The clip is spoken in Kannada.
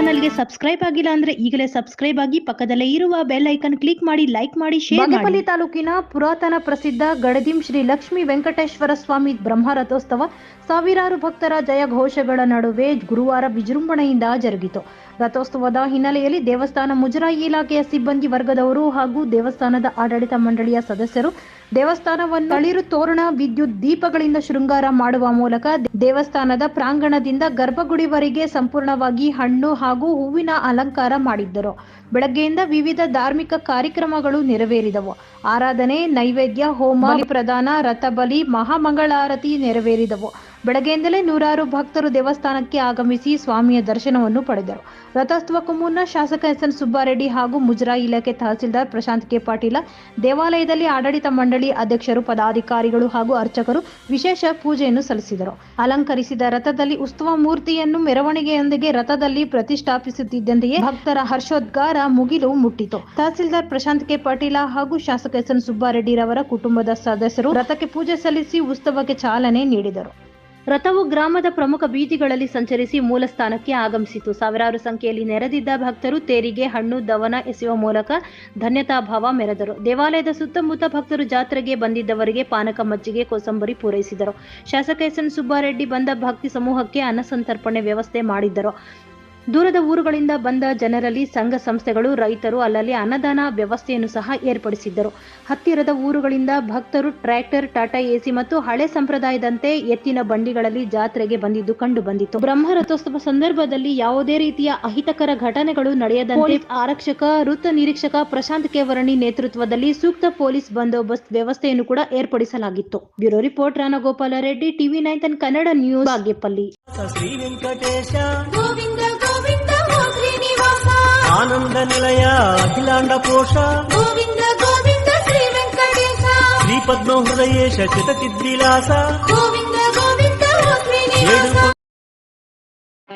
ಚಾನೆಲ್ಗೆ ಸಬ್ಸ್ಕ್ರೈಬ್ ಆಗಿಲ್ಲ ಅಂದ್ರೆ ಈಗಲೇ ಸಬ್ಸ್ಕ್ರೈಬ್ ಆಗಿ ಪಕ್ಕದಲ್ಲೇ ಇರುವ ಬೆಲ್ ಐಕಾನ್ ಕ್ಲಿಕ್ ಮಾಡಿ, ಲೈಕ್ ಮಾಡಿ, ಶೇರ್ ಮಾಡಿ. ಬಾಗೇಪಲ್ಲಿ ತಾಲೂಕಿನ ಪುರಾತನ ಪ್ರಸಿದ್ಧ ಗಡದಿಂ ಶ್ರೀ ಲಕ್ಷ್ಮೀ ವೆಂಕಟೇಶ್ವರ ಸ್ವಾಮಿ ಬ್ರಹ್ಮ ರಥೋತ್ಸವ ಸಾವಿರಾರು ಭಕ್ತರ ಜಯಘೋಷಗಳ ನಡುವೆ ಗುರುವಾರ ವಿಜೃಂಭಣೆಯಿಂದ ಜರುಗಿತು. ರಥೋತ್ಸವದ ಹಿನ್ನೆಲೆಯಲ್ಲಿ ದೇವಸ್ಥಾನ ಮುಜರಾಯಿ ಇಲಾಖೆಯ ಸಿಬ್ಬಂದಿ ವರ್ಗದವರು ಹಾಗೂ ದೇವಸ್ಥಾನದ ಆಡಳಿತ ಮಂಡಳಿಯ ಸದಸ್ಯರು ದೇವಸ್ಥಾನವನ್ನು ತಳಿರು ತೋರಣ, ವಿದ್ಯುತ್ ದೀಪಗಳಿಂದ ಶೃಂಗಾರ ಮಾಡುವ ಮೂಲಕ ದೇವಸ್ಥಾನದ ಪ್ರಾಂಗಣದಿಂದ ಗರ್ಭಗುಡಿವರೆಗೆ ಸಂಪೂರ್ಣವಾಗಿ ಹಣ್ಣು ಹಾಗೂ ಹೂವಿನ ಅಲಂಕಾರ ಮಾಡಿದ್ದರು. ಬೆಳಗ್ಗೆಯಿಂದ ವಿವಿಧ ಧಾರ್ಮಿಕ ಕಾರ್ಯಕ್ರಮಗಳು ನೆರವೇರಿದವು. ಆರಾಧನೆ, ನೈವೇದ್ಯ, ಹೋಮ, ಪ್ರದಾನ, ರಥಬಲಿ, ಮಹಾಮಂಗಳಾರತಿ ನೆರವೇರಿದವು. ಬೆಳಗ್ಗೆಯಿಂದಲೇ ನೂರಾರು ಭಕ್ತರು ದೇವಸ್ಥಾನಕ್ಕೆ ಆಗಮಿಸಿ ಸ್ವಾಮಿಯ ದರ್ಶನವನ್ನು ಪಡೆದರು. ರಥೋತ್ಸವಕ್ಕೂ ಮುನ್ನ ಶಾಸಕ ಎಸ್.ಎನ್. ಸುಬ್ಬಾರೆಡ್ಡಿ ಹಾಗೂ ಮುಜರಾಯಿ ಇಲಾಖೆ ತಹಸೀಲ್ದಾರ್ ಪ್ರಶಾಂತ್ ಕೆ. ಪಾಟೀಲ, ದೇವಾಲಯದಲ್ಲಿ ಆಡಳಿತ ಮಂಡಳಿ ಅಧ್ಯಕ್ಷರು, ಪದಾಧಿಕಾರಿಗಳು ಹಾಗೂ ಅರ್ಚಕರು ವಿಶೇಷ ಪೂಜೆಯನ್ನು ಸಲ್ಲಿಸಿದರು. ಅಲಂಕರಿಸಿದ ರಥದಲ್ಲಿ ಉತ್ಸವ ಮೂರ್ತಿಯನ್ನು ಮೆರವಣಿಗೆಯೊಂದಿಗೆ ರಥದಲ್ಲಿ ಪ್ರತಿಷ್ಠಾಪಿಸುತ್ತಿದ್ದಂತೆಯೇ ಭಕ್ತರ ಹರ್ಷೋದ್ಗಾರ ಮುಗಿಲು ಮುಟ್ಟಿತು. ತಹಸೀಲ್ದಾರ್ ಪ್ರಶಾಂತ್ ಕೆ. ಪಾಟೀಲ ಹಾಗೂ ಶಾಸಕ ಎಸ್.ಎನ್. ಸುಬ್ಬಾರೆಡ್ಡಿರವರ ಕುಟುಂಬದ ಸದಸ್ಯರು ರಥಕ್ಕೆ ಪೂಜೆ ಸಲ್ಲಿಸಿ ಉತ್ಸವಕ್ಕೆ ಚಾಲನೆ ನೀಡಿದರು. ರಥವು ಗ್ರಾಮದ ಪ್ರಮುಖ ಬೀದಿಗಳಲ್ಲಿ ಸಂಚರಿಸಿ ಮೂಲ ಸ್ಥಾನಕ್ಕೆ ಆಗಮಿಸಿತು. ಸಾವಿರಾರು ಸಂಖ್ಯೆಯಲ್ಲಿ ನೆರೆದಿದ್ದ ಭಕ್ತರು ತೇರಿಗೆ ಹಣ್ಣು, ದವನ ಎಸೆಯುವ ಮೂಲಕ ಧನ್ಯತಾಭಾವ ಮೆರೆದರು. ದೇವಾಲಯದ ಸುತ್ತಮುತ್ತ ಭಕ್ತರು ಜಾತ್ರೆಗೆ ಬಂದಿದ್ದವರಿಗೆ ಪಾನಕ, ಮಜ್ಜಿಗೆ, ಕೋಸಂಬರಿ ಪೂರೈಸಿದರು. ಶಾಸಕ ಎಸ್.ಎನ್. ಸುಬ್ಬಾರೆಡ್ಡಿ ಬಂದ ಭಕ್ತಿ ಸಮೂಹಕ್ಕೆ ಅನ್ನ ಸಂತರ್ಪಣೆ ವ್ಯವಸ್ಥೆ ಮಾಡಿದ್ದರು. ದೂರದ ಊರುಗಳಿಂದ ಬಂದ ಜನರಲ್ಲಿ ಸಂಘ ಸಂಸ್ಥೆಗಳು, ರೈತರು ಅಲ್ಲಲ್ಲಿ ಅನ್ನದಾನ ವ್ಯವಸ್ಥೆಯನ್ನು ಸಹ ಏರ್ಪಡಿಸಿದ್ದರು. ಹತ್ತಿರದ ಊರುಗಳಿಂದ ಭಕ್ತರು ಟ್ರ್ಯಾಕ್ಟರ್, ಟಾಟಾ ಎಸಿ ಮತ್ತು ಹಳೆ ಸಂಪ್ರದಾಯದಂತೆ ಎತ್ತಿನ ಬಂಡಿಗಳಲ್ಲಿ ಜಾತ್ರೆಗೆ ಬಂದಿದ್ದು ಕಂಡು ಬಂದಿತು. ಬ್ರಹ್ಮ ರಥೋತ್ಸವ ಸಂದರ್ಭದಲ್ಲಿ ಯಾವುದೇ ರೀತಿಯ ಅಹಿತಕರ ಘಟನೆಗಳು ನಡೆಯದಂತೆ ಆರಕ್ಷಕ ವೃತ್ತ ನಿರೀಕ್ಷಕ ಪ್ರಶಾಂತ್ ಕೆ. ವರ್ಣಿ ನೇತೃತ್ವದಲ್ಲಿ ಸೂಕ್ತ ಪೊಲೀಸ್ ಬಂದೋಬಸ್ತ್ ವ್ಯವಸ್ಥೆಯನ್ನು ಕೂಡ ಏರ್ಪಡಿಸಲಾಗಿತ್ತು. Bureau report Ranagopala Reddy, TV9 Kannada news, Bagepalli. ಆನಂದ ನಿಲಯ ಅಖಿಲಾಂಡ ಕೋಶ ಗೋವಿಂದ ಗೋವಿಂದ ಶ್ರೀ ವೆಂಕಟೇಶ ಶ್ರೀ ಪದ್ಮ ಹೃದಯೇಶ ಚಿತಚಿದ್ವಿಲಾಸ ಗೋವಿಂದ ಗೋವಿಂದ ಶ್ರೀನಿವಾಸ.